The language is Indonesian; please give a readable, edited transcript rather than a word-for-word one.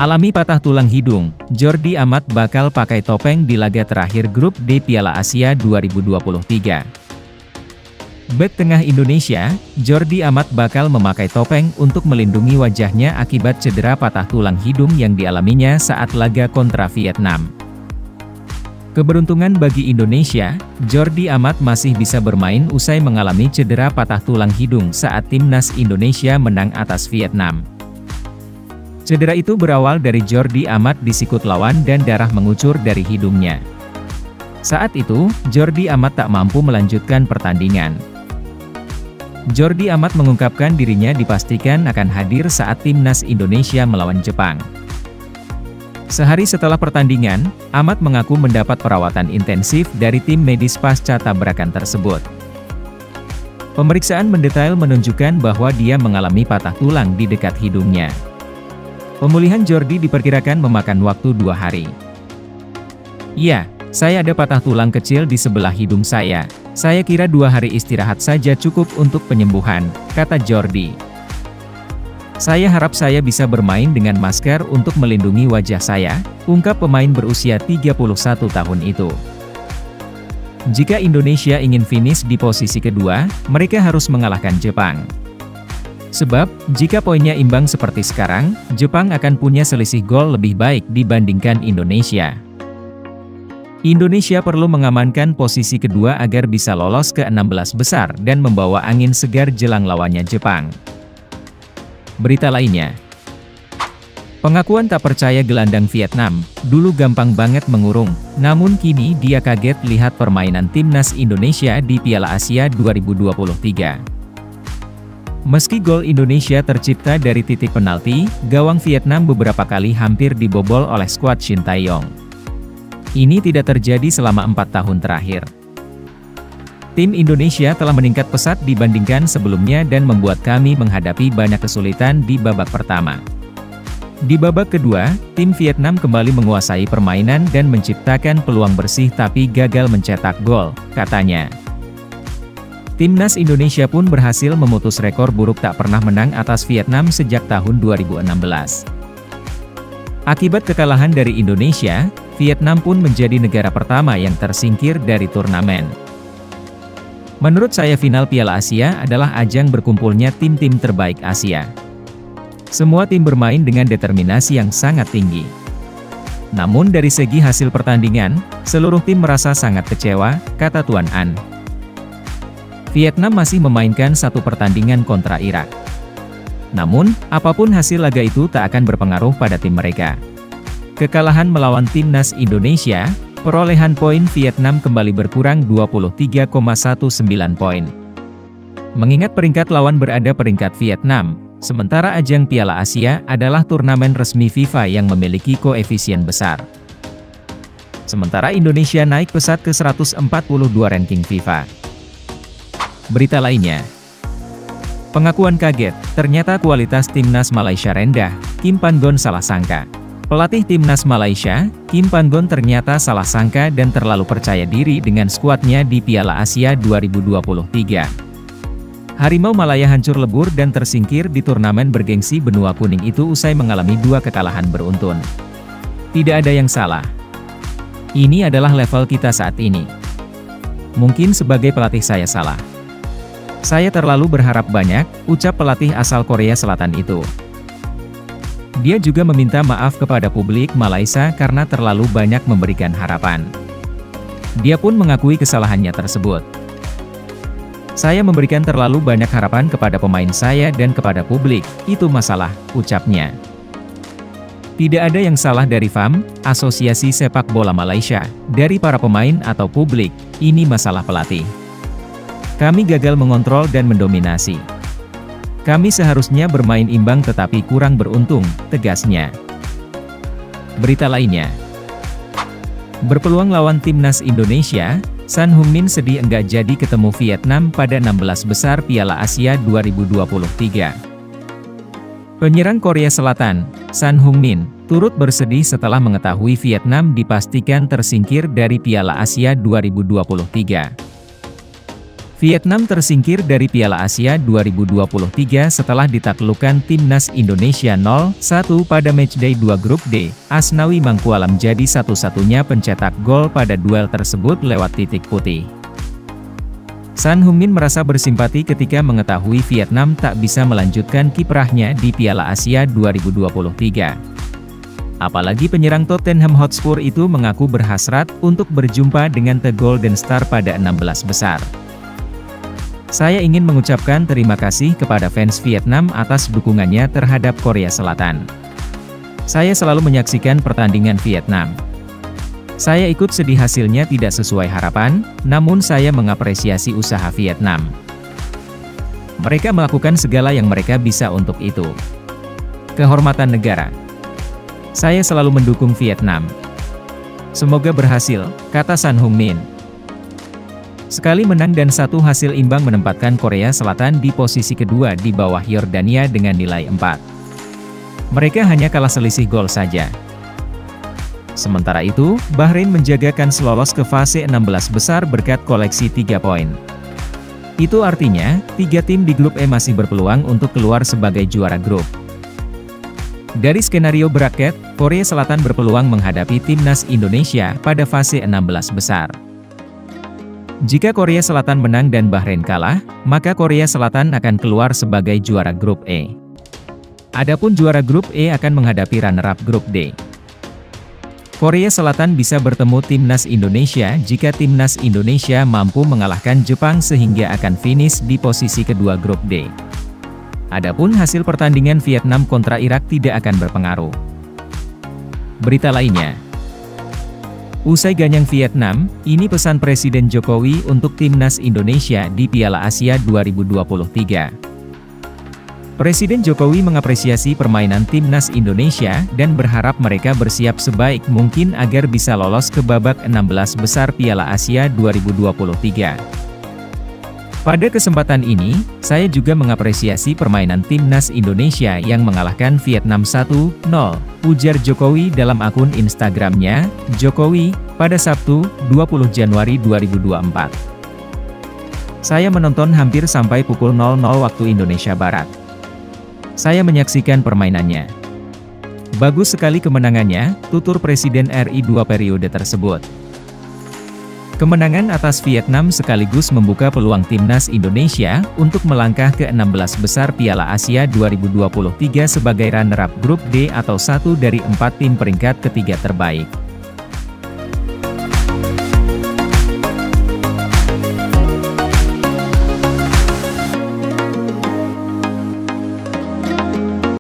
Alami patah tulang hidung, Jordi Amat bakal pakai topeng di laga terakhir grup D Piala Asia 2023. Bek tengah Indonesia, Jordi Amat bakal memakai topeng untuk melindungi wajahnya akibat cedera patah tulang hidung yang dialaminya saat laga kontra Vietnam. Keberuntungan bagi Indonesia, Jordi Amat masih bisa bermain usai mengalami cedera patah tulang hidung saat timnas Indonesia menang atas Vietnam. Cedera itu berawal dari Jordi Amat disikut lawan dan darah mengucur dari hidungnya. Saat itu, Jordi Amat tak mampu melanjutkan pertandingan. Jordi Amat mengungkapkan dirinya dipastikan akan hadir saat timnas Indonesia melawan Jepang. Sehari setelah pertandingan, Amat mengaku mendapat perawatan intensif dari tim medis pasca tabrakan tersebut. Pemeriksaan mendetail menunjukkan bahwa dia mengalami patah tulang di dekat hidungnya. Pemulihan Jordi diperkirakan memakan waktu 2 hari. "Iya, saya ada patah tulang kecil di sebelah hidung saya. Saya kira 2 hari istirahat saja cukup untuk penyembuhan," kata Jordi. "Saya harap saya bisa bermain dengan masker untuk melindungi wajah saya," ungkap pemain berusia 31 tahun itu. Jika Indonesia ingin finish di posisi kedua, mereka harus mengalahkan Jepang. Sebab, jika poinnya imbang seperti sekarang, Jepang akan punya selisih gol lebih baik dibandingkan Indonesia. Indonesia perlu mengamankan posisi kedua agar bisa lolos ke 16 besar dan membawa angin segar jelang lawannya Jepang. Berita lainnya. Pengakuan tak percaya gelandang Vietnam, dulu gampang banget mengurung, namun kini dia kaget lihat permainan timnas Indonesia di Piala Asia 2023. Meski gol Indonesia tercipta dari titik penalti, gawang Vietnam beberapa kali hampir dibobol oleh skuad Shin Tae-yong. Ini tidak terjadi selama 4 tahun terakhir. Tim Indonesia telah meningkat pesat dibandingkan sebelumnya dan membuat kami menghadapi banyak kesulitan di babak pertama. Di babak kedua, tim Vietnam kembali menguasai permainan dan menciptakan peluang bersih tapi gagal mencetak gol, katanya. Timnas Indonesia pun berhasil memutus rekor buruk tak pernah menang atas Vietnam sejak tahun 2016. Akibat kekalahan dari Indonesia, Vietnam pun menjadi negara pertama yang tersingkir dari turnamen. Menurut saya final Piala Asia adalah ajang berkumpulnya tim-tim terbaik Asia. Semua tim bermain dengan determinasi yang sangat tinggi. Namun dari segi hasil pertandingan, seluruh tim merasa sangat kecewa, kata Tuan An. Vietnam masih memainkan 1 pertandingan kontra Irak. Namun, apapun hasil laga itu tak akan berpengaruh pada tim mereka. Kekalahan melawan timnas Indonesia, perolehan poin Vietnam kembali berkurang 23,19 poin. Mengingat peringkat lawan berada peringkat Vietnam, sementara ajang Piala Asia adalah turnamen resmi FIFA yang memiliki koefisien besar. Sementara Indonesia naik pesat ke 142 ranking FIFA. Berita lainnya. Pengakuan kaget, ternyata kualitas timnas Malaysia rendah, Kim Pan-gon salah sangka. Pelatih timnas Malaysia, Kim Pan-gon ternyata salah sangka dan terlalu percaya diri dengan skuadnya di Piala Asia 2023. Harimau Malaya hancur lebur dan tersingkir di turnamen bergengsi benua kuning itu usai mengalami 2 kekalahan beruntun. Tidak ada yang salah. Ini adalah level kita saat ini. Mungkin sebagai pelatih saya salah. Saya terlalu berharap banyak, ucap pelatih asal Korea Selatan itu. Dia juga meminta maaf kepada publik Malaysia karena terlalu banyak memberikan harapan. Dia pun mengakui kesalahannya tersebut. "Saya memberikan terlalu banyak harapan kepada pemain saya dan kepada publik, itu masalah," ucapnya. Tidak ada yang salah dari FAM, Asosiasi Sepak Bola Malaysia, dari para pemain atau publik, ini masalah pelatih. Kami gagal mengontrol dan mendominasi. Kami seharusnya bermain imbang tetapi kurang beruntung, tegasnya. Berita lainnya. Berpeluang lawan timnas Indonesia, Son Heung-min sedih enggak jadi ketemu Vietnam pada 16 besar Piala Asia 2023. Penyerang Korea Selatan, Son Heung-min, turut bersedih setelah mengetahui Vietnam dipastikan tersingkir dari Piala Asia 2023. Vietnam tersingkir dari Piala Asia 2023 setelah ditaklukkan Timnas Indonesia 0-1 pada matchday 2 Grup D. Asnawi Mangkualam jadi satu-satunya pencetak gol pada duel tersebut lewat titik putih. San Heung-min merasa bersimpati ketika mengetahui Vietnam tak bisa melanjutkan kiprahnya di Piala Asia 2023. Apalagi penyerang Tottenham Hotspur itu mengaku berhasrat untuk berjumpa dengan The Golden Star pada 16 besar. Saya ingin mengucapkan terima kasih kepada fans Vietnam atas dukungannya terhadap Korea Selatan. Saya selalu menyaksikan pertandingan Vietnam. Saya ikut sedih hasilnya tidak sesuai harapan, namun saya mengapresiasi usaha Vietnam. Mereka melakukan segala yang mereka bisa untuk itu. Kehormatan negara. Saya selalu mendukung Vietnam. Semoga berhasil, kata San Heung-min. Sekali menang dan satu hasil imbang menempatkan Korea Selatan di posisi kedua di bawah Yordania dengan nilai 4. Mereka hanya kalah selisih gol saja. Sementara itu, Bahrain menjaga kans lolos ke fase 16 besar berkat koleksi 3 poin. Itu artinya, 3 tim di grup E masih berpeluang untuk keluar sebagai juara grup. Dari skenario bracket, Korea Selatan berpeluang menghadapi Timnas Indonesia pada fase 16 besar. Jika Korea Selatan menang dan Bahrain kalah, maka Korea Selatan akan keluar sebagai juara grup E. Adapun juara grup E akan menghadapi runner-up grup D. Korea Selatan bisa bertemu Timnas Indonesia jika Timnas Indonesia mampu mengalahkan Jepang sehingga akan finish di posisi kedua grup D. Adapun hasil pertandingan Vietnam kontra Irak tidak akan berpengaruh. Berita lainnya. Usai ganyang Vietnam, ini pesan Presiden Jokowi untuk Timnas Indonesia di Piala Asia 2023. Presiden Jokowi mengapresiasi permainan Timnas Indonesia dan berharap mereka bersiap sebaik mungkin agar bisa lolos ke babak 16 besar Piala Asia 2023. Pada kesempatan ini, saya juga mengapresiasi permainan Timnas Indonesia yang mengalahkan Vietnam 1-0, ujar Jokowi dalam akun Instagramnya, Jokowi, pada Sabtu, 20 Januari 2024. Saya menonton hampir sampai pukul 00 waktu Indonesia Barat. Saya menyaksikan permainannya. Bagus sekali kemenangannya, tutur Presiden RI 2 periode tersebut. Kemenangan atas Vietnam sekaligus membuka peluang Timnas Indonesia untuk melangkah ke 16 besar Piala Asia 2023 sebagai runner-up grup D atau satu dari 4 tim peringkat ketiga terbaik.